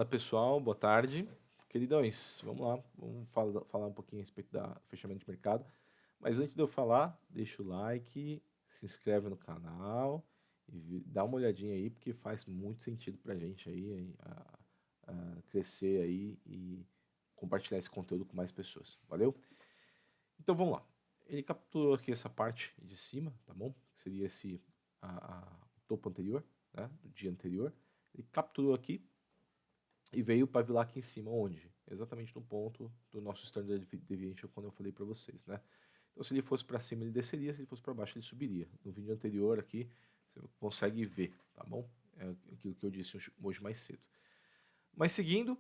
Olá pessoal, boa tarde. Queridões, vamos lá, vamos falar um pouquinho a respeito da fechamento de mercado. Mas antes de eu falar, deixa o like, se inscreve no canal e dá uma olhadinha aí, porque faz muito sentido pra gente aí a crescer aí e compartilhar esse conteúdo com mais pessoas. Valeu? Então vamos lá. Ele capturou aqui essa parte de cima, tá bom? Que seria o topo anterior, né, do dia anterior. Ele capturou aqui e veio pavilar aqui em cima, onde? Exatamente no ponto do nosso Standard Deviation, quando eu falei para vocês, né? Então, se ele fosse para cima, ele desceria, se ele fosse para baixo, ele subiria. No vídeo anterior aqui, você consegue ver, tá bom? É aquilo que eu disse hoje mais cedo. Mas seguindo,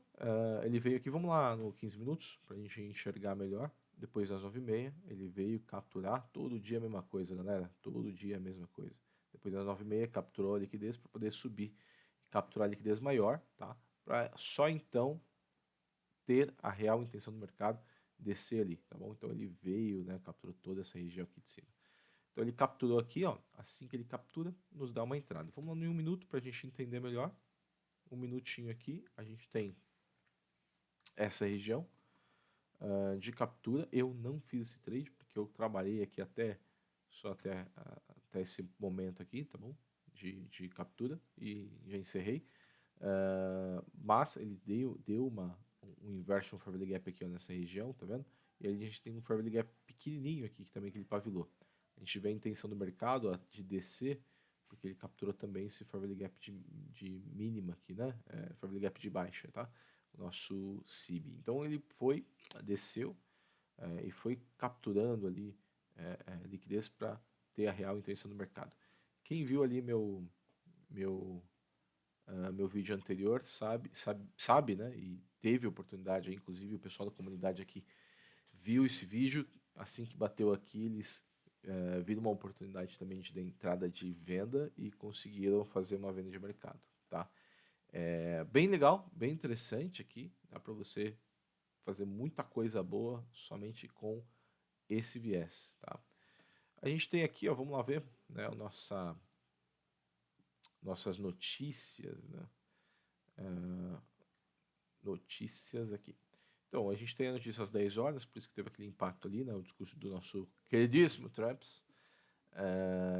ele veio aqui, vamos lá no 15 minutos, para a gente enxergar melhor. Depois das 9h30, ele veio capturar, todo dia a mesma coisa, galera, todo dia a mesma coisa. Depois das 9h30, capturou a liquidez para poder subir, capturar a liquidez maior, tá? Para só então ter a real intenção do mercado descer ali, tá bom? Então ele veio, né, capturou toda essa região aqui de cima. Então ele capturou aqui, ó, assim que ele captura, nos dá uma entrada. Vamos lá em 1 minuto para a gente entender melhor. 1 minutinho aqui, a gente tem essa região de captura. Eu não fiz esse trade porque eu trabalhei aqui até esse momento aqui, tá bom? De captura e já encerrei. Mas ele deu um inversion fair value gap aqui ó, nessa região, tá vendo? E aí a gente tem um fair value gap pequenininho aqui que também que ele pavilou. A gente vê a intenção do mercado ó, de descer, porque ele capturou também esse fair value gap de mínima aqui, né? Fair value gap de baixa, tá? O nosso CIB. Então ele foi, desceu e foi capturando ali liquidez para ter a real intenção do mercado. Quem viu ali meu meu vídeo anterior sabe, né? E teve oportunidade, aí, inclusive o pessoal da comunidade aqui viu esse vídeo. Assim que bateu aqui, eles viram uma oportunidade também de entrada de venda e conseguiram fazer uma venda de mercado, tá? Bem legal, bem interessante aqui. Dá para você fazer muita coisa boa somente com esse viés, tá? A gente tem aqui, ó, vamos lá ver, né, nossas notícias, né? Notícias aqui. Então, a gente tem a notícia às 10 horas, por isso que teve aquele impacto ali, né, o discurso do nosso queridíssimo Trumps.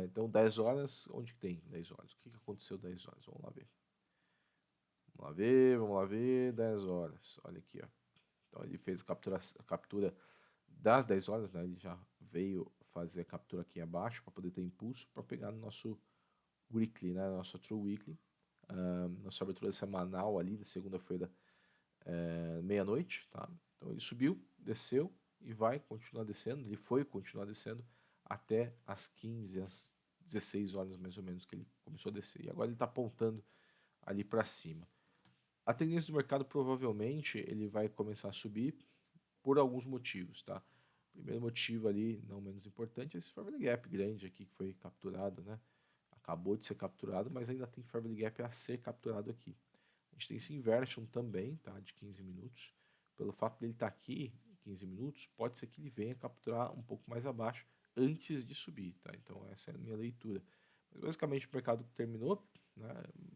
Então, 10 horas, onde que tem 10 horas? O que aconteceu 10 horas? Vamos lá ver. Vamos lá ver, 10 horas. Olha aqui, ó. Então, ele fez a captura das 10 horas, né, ele já veio fazer a captura aqui abaixo para poder ter impulso para pegar no nosso weekly, né, nosso true weekly. Nossa abertura semanal ali, de segunda-feira, meia-noite, tá? Então ele subiu, desceu e vai continuar descendo. Ele foi continuar descendo até as 15, às 16 horas mais ou menos que ele começou a descer. E agora ele está apontando ali para cima. A tendência do mercado provavelmente ele vai começar a subir por alguns motivos, tá? Primeiro motivo ali, não menos importante, é esse fair value gap grande aqui que foi capturado, né? Acabou de ser capturado, mas ainda tem fair value gap a ser capturado aqui. A gente tem esse inversion também, tá? De 15 minutos. Pelo fato dele estar aqui, 15 minutos, pode ser que ele venha capturar um pouco mais abaixo antes de subir, tá? Então essa é a minha leitura. Mas basicamente o mercado terminou, né?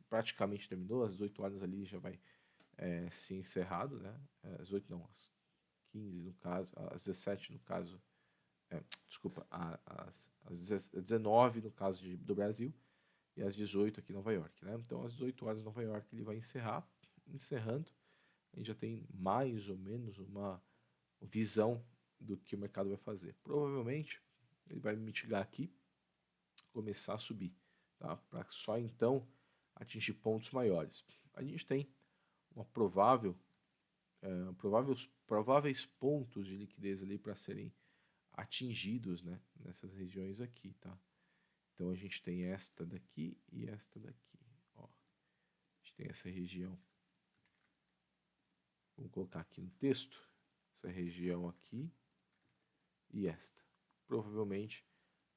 Praticamente terminou, às 18 horas ali já vai se encerrado, né? Às 8 não, às 15 no caso, às 17 no caso, desculpa, às 19 no caso do Brasil e às 18 aqui em Nova York, né? Então às 18 horas em Nova York ele vai encerrando, a gente já tem mais ou menos uma visão do que o mercado vai fazer. Provavelmente ele vai mitigar aqui, começar a subir, tá? Para só então atingir pontos maiores. A gente tem uma prováveis pontos de liquidez ali para serem atingidos, né, nessas regiões aqui, tá? Então a gente tem esta daqui e esta daqui, ó. A gente tem essa região. Vamos colocar aqui no texto essa região aqui e esta. Provavelmente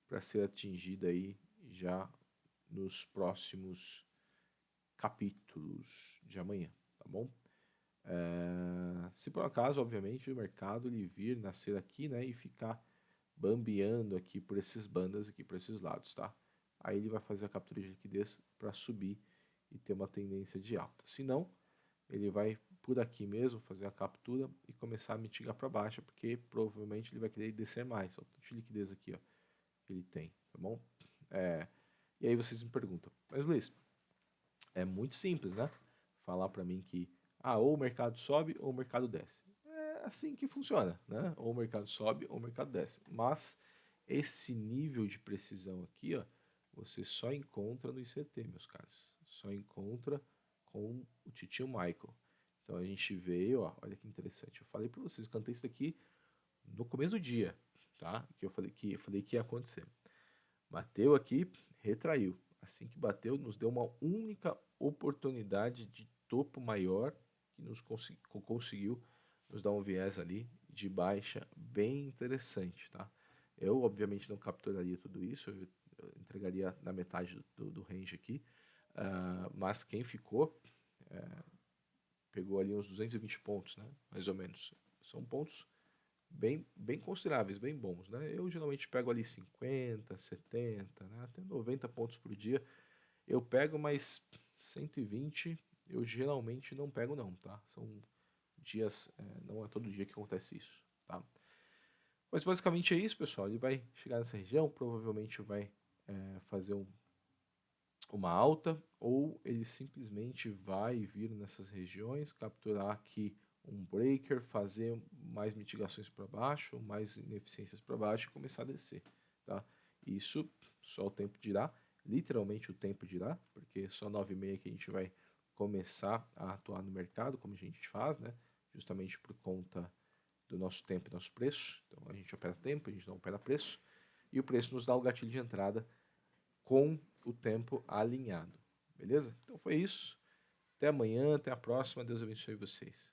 para ser atingida aí já nos próximos capítulos de amanhã, tá bom? Se por acaso, obviamente, o mercado ele vir nascer aqui, né, e ficar bambeando aqui por esses bandas aqui, por esses lados, tá? Aí ele vai fazer a captura de liquidez para subir e ter uma tendência de alta. Se não, ele vai por aqui mesmo fazer a captura e começar a mitigar para baixo, porque provavelmente ele vai querer descer mais. Olha o tanto de liquidez aqui, ó, que ele tem, tá bom? E aí vocês me perguntam, mas Luiz, é muito simples, né? Falar para mim que ou o mercado sobe ou o mercado desce. É assim que funciona, né? Ou o mercado sobe ou o mercado desce. Mas esse nível de precisão aqui, ó, você só encontra no ICT, meus caros. Só encontra com o titio Michael. Então a gente veio, ó, olha que interessante. Eu falei para vocês, cantei isso aqui no começo do dia, tá? Que eu falei que ia acontecer. Bateu aqui, retraiu. Assim que bateu, nos deu uma única oportunidade de topo maior que conseguiu nos dar um viés ali de baixa bem interessante, tá? Eu, obviamente, não capturaria tudo isso, eu entregaria na metade do range aqui, mas quem ficou pegou ali uns 220 pontos, né? Mais ou menos. São pontos bem consideráveis, bem bons, né? Eu geralmente pego ali 50, 70, né? Até 90 pontos por dia. Eu pego, mas 120 eu geralmente não pego não, tá? São dias, não é todo dia que acontece isso, tá? Mas basicamente é isso, pessoal. Ele vai chegar nessa região, provavelmente vai fazer uma alta, ou ele simplesmente vai vir nessas regiões, capturar aqui um breaker, fazer mais mitigações para baixo, mais ineficiências para baixo e começar a descer, tá? Isso só o tempo dirá, literalmente o tempo dirá, porque só 9h30 que a gente vai começar a atuar no mercado, como a gente faz, né? Justamente por conta do nosso tempo e nosso preço. Então a gente opera tempo, a gente não opera preço, e o preço nos dá o gatilho de entrada com o tempo alinhado. Beleza? Então foi isso. Até amanhã, até a próxima. Deus abençoe vocês.